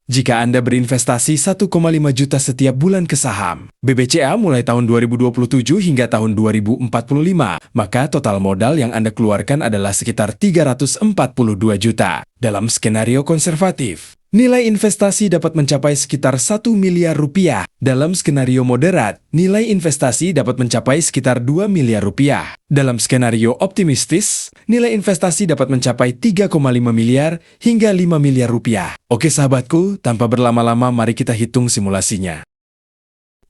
Jika Anda berinvestasi 1,5 juta setiap bulan ke saham, BBCA mulai tahun 2027 hingga tahun 2045, maka total modal yang Anda keluarkan adalah sekitar 342 juta. Dalam skenario konservatif, nilai investasi dapat mencapai sekitar 1 miliar rupiah. Dalam skenario moderat, nilai investasi dapat mencapai sekitar 2 miliar rupiah. Dalam skenario optimistis, nilai investasi dapat mencapai 3,5 miliar hingga 5 miliar rupiah. Oke sahabatku, tanpa berlama-lama mari kita hitung simulasinya.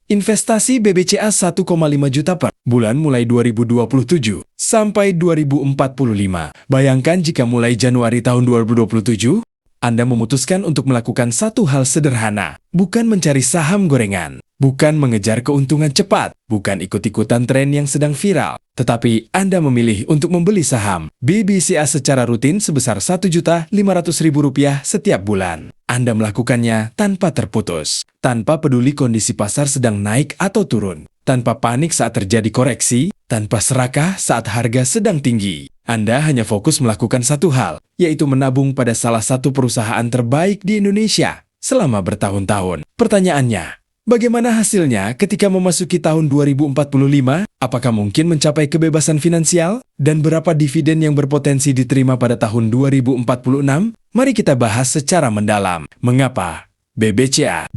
Investasi BBCA 1,5 juta per bulan mulai 2027 sampai 2045. Bayangkan jika mulai Januari tahun 2027, Anda memutuskan untuk melakukan satu hal sederhana, bukan mencari saham gorengan, bukan mengejar keuntungan cepat, bukan ikut-ikutan tren yang sedang viral, tetapi Anda memilih untuk membeli saham BBCA secara rutin sebesar Rp1.500.000 setiap bulan. Anda melakukannya tanpa terputus, tanpa peduli kondisi pasar sedang naik atau turun, tanpa panik saat terjadi koreksi, tanpa serakah saat harga sedang tinggi. Anda hanya fokus melakukan satu hal, yaitu menabung pada salah satu perusahaan terbaik di Indonesia selama bertahun-tahun. Pertanyaannya, bagaimana hasilnya ketika memasuki tahun 2045? Apakah mungkin mencapai kebebasan finansial? Dan berapa dividen yang berpotensi diterima pada tahun 2046? Mari kita bahas secara mendalam. Mengapa BBCA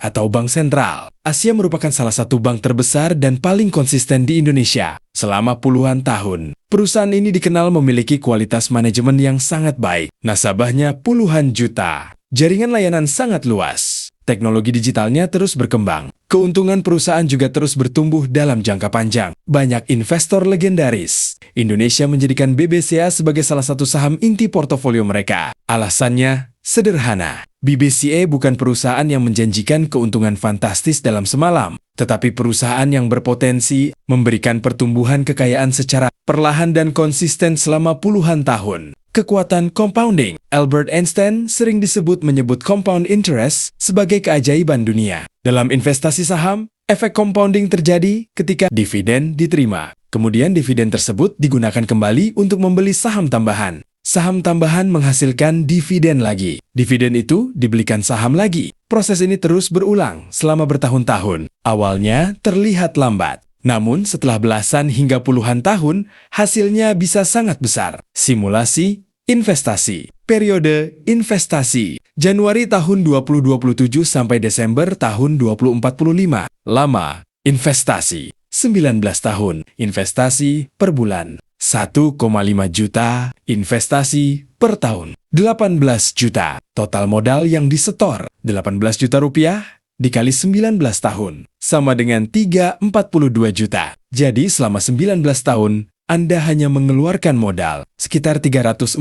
atau Bank Sentral Asia merupakan salah satu bank terbesar dan paling konsisten di Indonesia selama puluhan tahun. Perusahaan ini dikenal memiliki kualitas manajemen yang sangat baik. Nasabahnya puluhan juta. Jaringan layanan sangat luas. Teknologi digitalnya terus berkembang. Keuntungan perusahaan juga terus bertumbuh dalam jangka panjang. Banyak investor legendaris. Indonesia menjadikan BBCA sebagai salah satu saham inti portofolio mereka. Alasannya sederhana. BBCA bukan perusahaan yang menjanjikan keuntungan fantastis dalam semalam, tetapi perusahaan yang berpotensi memberikan pertumbuhan kekayaan secara perlahan dan konsisten selama puluhan tahun. Kekuatan compounding. Albert Einstein sering menyebut compound interest sebagai keajaiban dunia. Dalam investasi saham, efek compounding terjadi ketika dividen diterima. Kemudian dividen tersebut digunakan kembali untuk membeli saham tambahan. Saham tambahan menghasilkan dividen lagi. Dividen itu dibelikan saham lagi. Proses ini terus berulang selama bertahun-tahun. Awalnya terlihat lambat. Namun setelah belasan hingga puluhan tahun, hasilnya bisa sangat besar. Simulasi investasi. Periode investasi. Januari tahun 2027 sampai Desember tahun 2045. Lama investasi. 19 tahun. Investasi per bulan. 1,5 juta investasi per tahun. 18 juta. Total modal yang disetor 18 juta rupiah dikali 19 tahun sama dengan 342 juta. Jadi selama 19 tahun Anda hanya mengeluarkan modal sekitar 342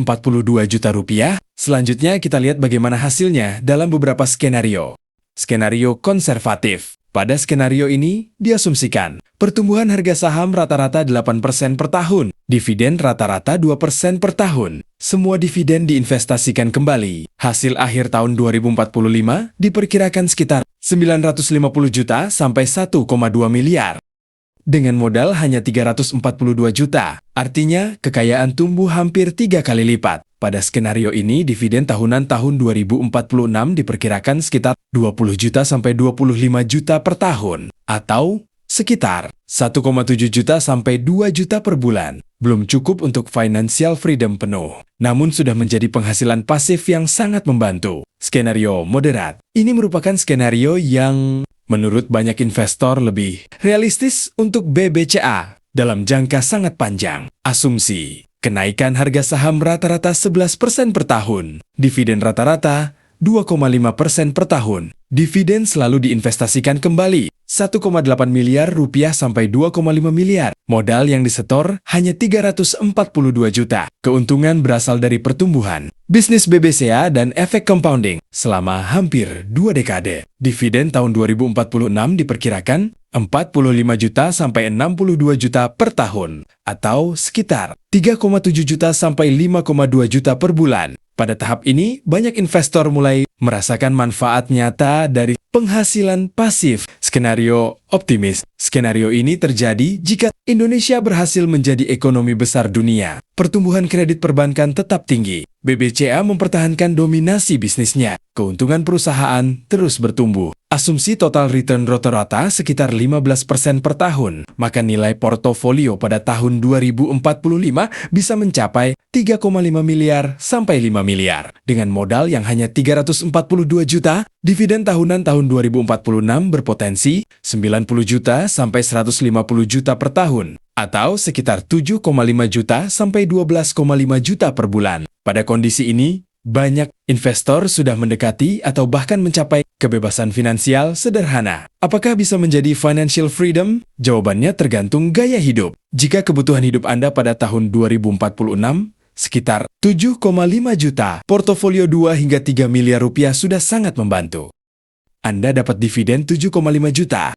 juta rupiah. Selanjutnya kita lihat bagaimana hasilnya dalam beberapa skenario. Skenario konservatif. Pada skenario ini, diasumsikan pertumbuhan harga saham rata-rata 8% per tahun, dividen rata-rata 2% per tahun. Semua dividen diinvestasikan kembali. Hasil akhir tahun 2045 diperkirakan sekitar 950 juta sampai 1,2 miliar. Dengan modal hanya 342 juta, artinya kekayaan tumbuh hampir 3 kali lipat. Pada skenario ini, dividen tahunan tahun 2046 diperkirakan sekitar 20 juta sampai 25 juta per tahun, atau sekitar 1,7 juta sampai 2 juta per bulan. Belum cukup untuk financial freedom penuh, namun sudah menjadi penghasilan pasif yang sangat membantu. Skenario moderat. Ini merupakan skenario yang menurut banyak investor lebih realistis untuk BBCA dalam jangka sangat panjang. Asumsi kenaikan harga saham rata-rata 11% per tahun. Dividen rata-rata 2,5% per tahun. Dividen selalu diinvestasikan kembali. 1,8 miliar rupiah sampai 2,5 miliar. Modal yang disetor hanya 342 juta. Keuntungan berasal dari pertumbuhan bisnis BBCA dan efek compounding selama hampir 2 dekade. Dividen tahun 2046 diperkirakan 45 juta sampai 62 juta per tahun, atau sekitar 3,7 juta sampai 5,2 juta per bulan. Pada tahap ini, banyak investor mulai merasakan manfaat nyata dari penghasilan pasif. Skenario optimis. Skenario ini terjadi jika Indonesia berhasil menjadi ekonomi besar dunia. Pertumbuhan kredit perbankan tetap tinggi. BBCA mempertahankan dominasi bisnisnya. Keuntungan perusahaan terus bertumbuh. Asumsi total return rata-rata sekitar 15% per tahun, maka nilai portofolio pada tahun 2045 bisa mencapai 3,5 miliar sampai 5 miliar. Dengan modal yang hanya 342 juta, dividen tahunan tahun 2046 berpotensi 90 juta sampai 150 juta per tahun, atau sekitar 7,5 juta sampai 12,5 juta per bulan. Pada kondisi ini, banyak investor sudah mendekati atau bahkan mencapai kebebasan finansial sederhana. Apakah bisa menjadi financial freedom? Jawabannya tergantung gaya hidup. Jika kebutuhan hidup Anda pada tahun 2046 sekitar 7,5 juta, portofolio 2 hingga 3 miliar rupiah sudah sangat membantu. Anda dapat dividen 7,5 juta.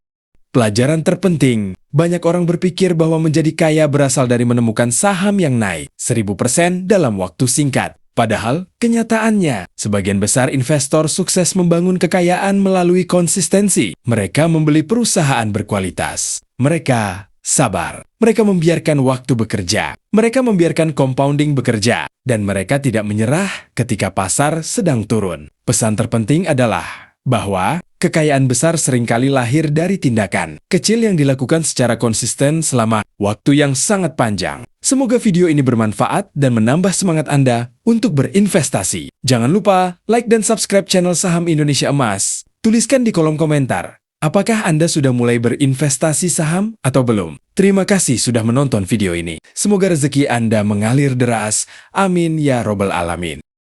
Pelajaran terpenting, banyak orang berpikir bahwa menjadi kaya berasal dari menemukan saham yang naik 1000% dalam waktu singkat. Padahal, kenyataannya, sebagian besar investor sukses membangun kekayaan melalui konsistensi. Mereka membeli perusahaan berkualitas. Mereka sabar. Mereka membiarkan waktu bekerja. Mereka membiarkan compounding bekerja. Dan mereka tidak menyerah ketika pasar sedang turun. Pesan terpenting adalah bahwa kekayaan besar seringkali lahir dari tindakan kecil yang dilakukan secara konsisten selama waktu yang sangat panjang. Semoga video ini bermanfaat dan menambah semangat Anda untuk berinvestasi. Jangan lupa like dan subscribe channel Saham Indonesia Emas. Tuliskan di kolom komentar, apakah Anda sudah mulai berinvestasi saham atau belum? Terima kasih sudah menonton video ini. Semoga rezeki Anda mengalir deras. Amin ya robbal alamin.